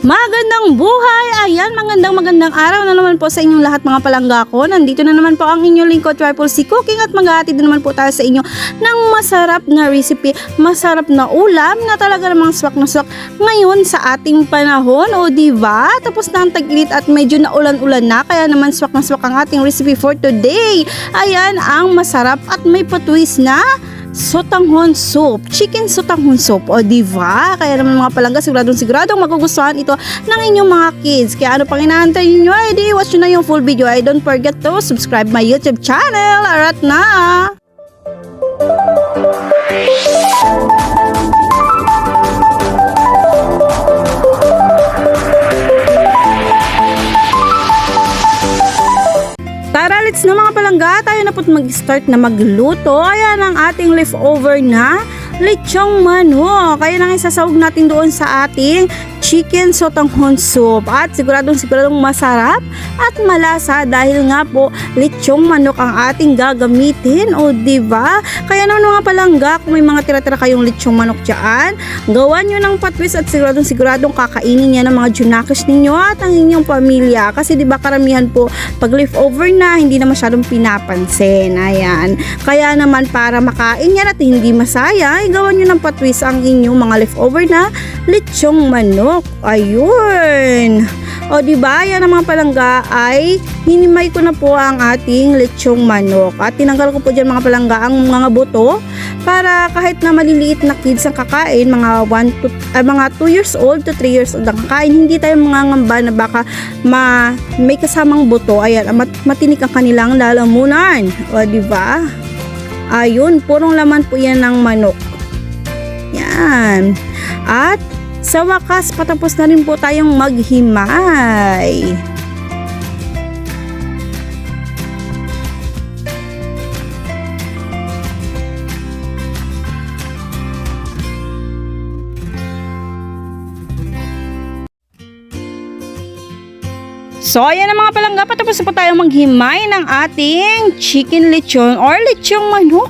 Magandang buhay! Ayan, magandang araw na naman po sa inyong lahat mga palangga ko. Nandito na naman po ang inyong lingkod, Triple C Cooking, at maghahatid na naman po tayo sa inyo ng masarap na recipe, masarap na ulam na talaga namang swak na swak ngayon sa ating panahon, o diba? Tapos na ang tag-init at medyo naulan-ulan na, kaya naman swak na swak ang ating recipe for today. Ayan, ang masarap at may patwist na sotanghon soup, chicken sotanghon soup, o diba? Kaya naman mga palangga, siguradong magugustuhan ito ng inyong mga kids. Kaya ano pang inaantay ninyo? Di watch nyo na yung full video. Don't forget to subscribe my YouTube channel. Arat na! Tara, let's na mga palangga, tayo na po't mag-start na magluto. Ayan ang ating leftover na lechong manok. Kaya nang isasawag natin doon sa ating chicken sotanghon soup. At siguradong masarap at malasa dahil nga po lechong manok ang ating gagamitin. O diba? Kaya naman mga palangga, kung may mga tira-tira kayong lechong manok dyan, gawan nyo ng patwist at siguradong kakainin niya ng mga junakis ninyo at ang inyong pamilya. Kasi diba karamihan po pag leftover na, hindi na masyadong pinapansin. Ayan. Kaya naman para makain yan at hindi masayang, gawan nyo ng patwist ang inyong mga leftover na lechong manok. Ayun. O diba, yan ang mga palangga ay hinimay ko na po ang ating lechong manok. At tinanggal ko po dyan mga palangga ang mga buto para kahit na maliliit na kids ang kakain, mga 2 years old to 3 years old ang kakain, hindi tayo mangangamba na baka may kasamang buto. Ayan, matinik ang kanilang lalamunan. O diba? Ayun, purong laman po yan ng manok. Yan. At sa wakas, patapos na rin po tayong maghimay. So, ayan na mga palangga, patapos na po tayong maghimay ng ating chicken lechon or lechong manok.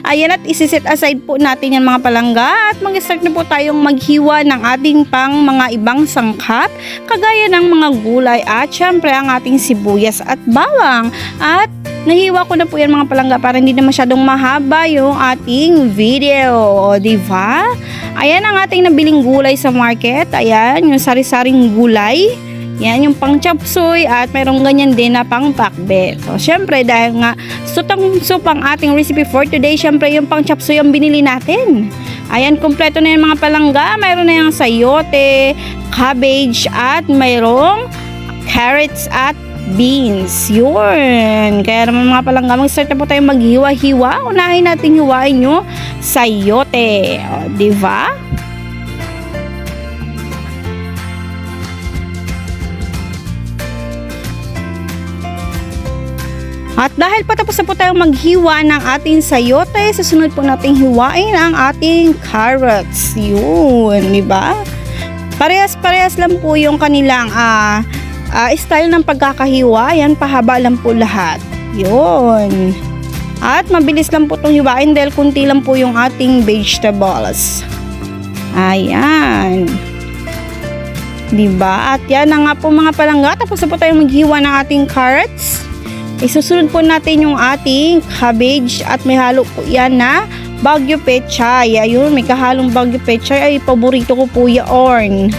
Ayan, at isi-set aside po natin yan mga palangga at mag-start na po tayong maghiwa ng ating pang mga ibang sangkap kagaya ng mga gulay at syempre ang ating sibuyas at bawang. At nahiwa ko na po yan mga palangga para hindi na masyadong mahaba yung ating video, o diba? Ayan ang ating nabiling gulay sa market. Ayan, yung sari-saring gulay. Yan yung pang chop suey at mayroong ganyan din na pang pakbet. So, syempre dahil nga sotanghon soup ang ating recipe for today, syempre yung pang chop suey ang binili natin. Ayan, kompleto na yung mga palangga. Mayroon na yung sayote, cabbage at mayroong carrots at beans. Yun. Kaya naman mga palangga, mag-start na po tayo maghiwa-hiwa. Unahin natin hiwain yung sayote. O, diba? At dahil patapos na po tayong maghiwa ng ating sayote, susunod po nating hiwain ang ating carrots. Yun, di ba? Parehas-parehas lang po yung kanilang style ng pagkakahiwa. Yan, pahaba lang po lahat. Yun. At mabilis lang po itong hiwain dahil kunti lang po yung ating vegetables. Ayan. Diba? At yan na nga po mga palangga. Tapos na po tayong maghiwa ng ating carrots. Isusunod po natin yung ating cabbage at may halo po yan na Baguio Pechay. Ayun, may kahalong Baguio Pechay. Ay, paborito ko po yan.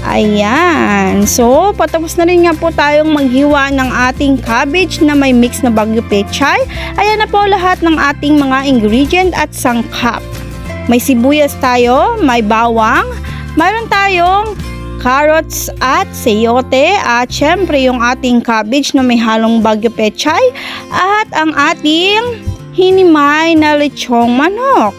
Ayan. So, patapos na rin nga po tayong maghiwa ng ating cabbage na may mix na Baguio Pechay. Ayan na po lahat ng ating mga ingredient at sangkap. May sibuyas tayo, may bawang, mayroon tayong carrots at sayote at syempre yung ating cabbage na may halong Baguio Pechay at ang ating hinimay na lechong manok.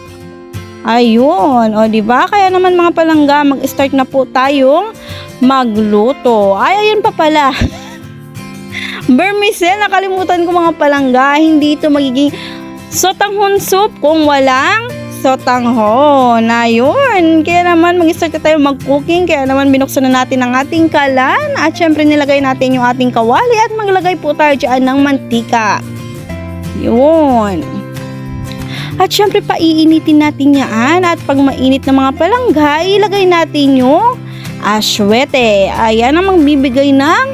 Ayun, o diba? Kaya naman mga palangga, mag-start na po tayong magluto. Ay, ayun pa pala. Vermicell, nakalimutan ko mga palangga, hindi ito magiging sotanghon soup kung walang sotanghon. Ayun. Kaya naman mag-start na tayo mag-cooking. Kaya naman binuksan na natin ang ating kalan. At syempre nilagay natin yung ating kawali. At maglagay po tayo dyan ng mantika. Yun. At syempre paiinitin natin yan. At pag mainit na mga palangga, ilagay natin yung aswete. Ayan ang magbibigay ng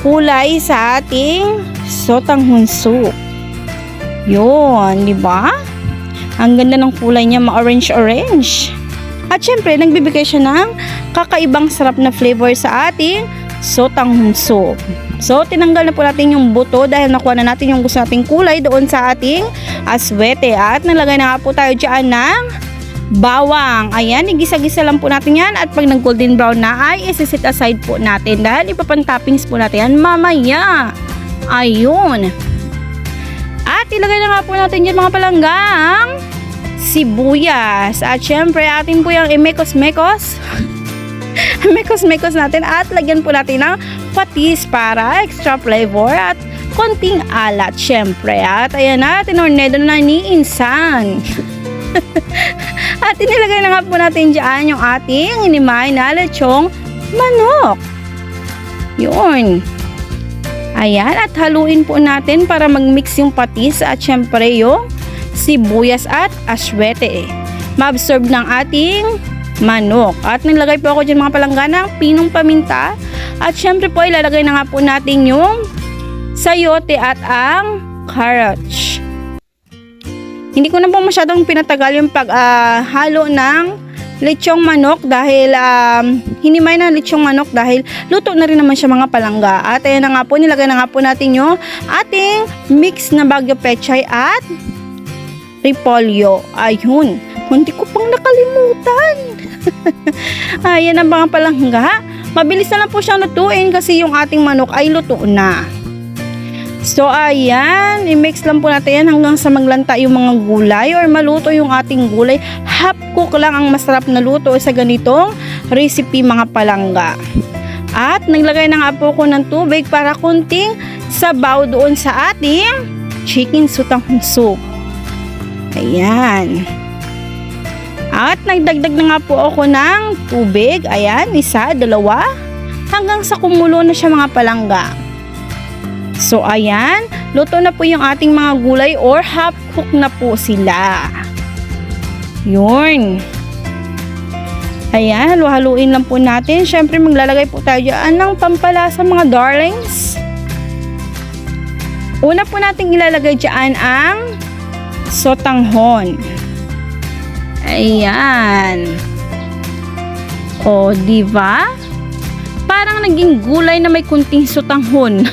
kulay sa ating sotanghon soup. Yun, di ba? Ang ganda ng kulay niya, ma-orange-orange. At syempre, nagbibigay siya ng kakaibang sarap na flavor sa ating sotanghon soup. So, tinanggal na po natin yung buto dahil nakuha na natin yung gusto nating kulay doon sa ating aswete. At nalagay na nga po tayo dyan ng bawang. Ayan, igisa-gisa lang po natin yan. At pag nag-golden brown na ay isi-set aside po natin dahil ipapantoppings po natin yan mamaya. Ayun. At ilagay na nga po natin dyan mga palanggang sibuyas. At syempre, atin po yung imekos-mekos. Mekos-mekos natin at lagyan po natin ng patis para extra flavor at konting alat syempre. At ayan na, tinornedo na ni Insan. At inilagay na nga po natin dyan yung ating inimay na lechong manok. Yun. Ayan, at haluin po natin para mag-mix yung patis at syempre yung sibuyas at aswete. Ma-absorb ng ating manok. At nilagay po ako dyan mga palangga ng pinong paminta. At syempre po ilalagay na nga po natin yung sayote at ang carrots. Hindi ko na po masyadong pinatagal yung paghalo ng lechong manok dahil hinimay na lechong manok dahil luto na rin naman siya mga palangga. At ayan na nga po, nilagay na nga po natin yung ating mix na bagyo pechay at repolyo. Ayun, kunti ko pang nakalimutan. Ayan ang mga palangga. Mabilis na lang po siyang lutuin kasi yung ating manok ay luto na. So ayan, i-mix lang po natin yan hanggang sa maglanta yung mga gulay or maluto yung ating gulay. Half cook lang ang masarap na luto sa ganitong recipe mga palangga. At naglagay na nga po ko ng tubig para kunting sabaw doon sa ating chicken sotanghon soup. Ayan. At nagdagdag na nga po ako ng tubig. Ayan, 1, 2, hanggang sa kumulo na siya mga palangga. So ayan, luto na po yung ating mga gulay or half cook na po sila. Yun. Ayan, halu-haluin lang po natin. Syempre maglalagay po tayo dyan ng pampalasa mga darlings. Una po natin ilalagay dyan ang sotanghon. Ayan. O, diba? Parang naging gulay na may kunting sotanghon.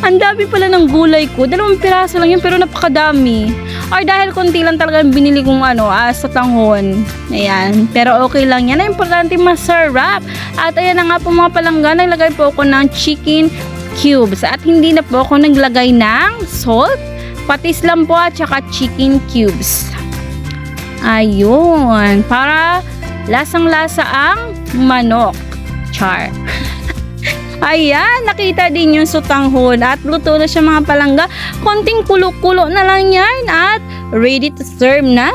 Ang dami pala ng gulay ko. 2 piraso lang yun pero napakadami. Or dahil konti lang talaga binili kong sotanghon. Ayan. Pero okay lang yan. Ang importante masarap. At ayan na nga po mga palangga. Naglagay po ako ng chicken cubes. At hindi na po ako naglagay ng salt. Patis lang po at saka chicken cubes. Ayun. Para lasang-lasa ang manok. Char. Ayan, nakita din yung sotanghon at luto na siya mga palangga. Konting kulo-kulo na lang yan at ready to serve na.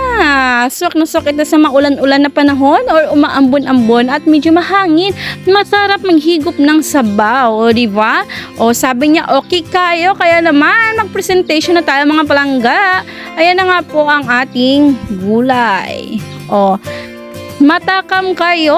Swak na swak ito sa maulan-ulan na panahon or umaambon-ambon at medyo mahangin. Masarap maghigop ng sabaw, o diba? O sabi niya, okay kayo, kaya naman mag-presentation na tayo mga palangga. Ayan na nga po ang ating gulay. O, matakam kayo.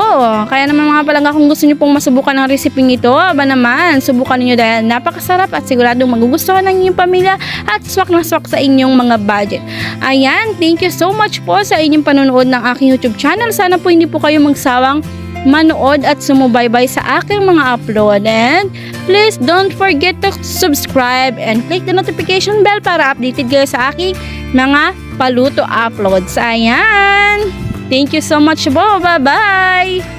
Kaya naman mga palangga, kung gusto nyo pong masubukan ang recipe ito, aba naman, subukan niyo dahil napakasarap at siguradong magugustuhan ng inyong pamilya at swak na swak sa inyong mga budget. Ayan, thank you so much po sa inyong panonood ng aking YouTube channel. Sana po hindi po kayo magsawang manood at sumubaybay sa aking mga upload. And please don't forget to subscribe and click the notification bell para updated kayo sa aking mga paluto uploads. Ayan! Thank you so much po. Bye-bye!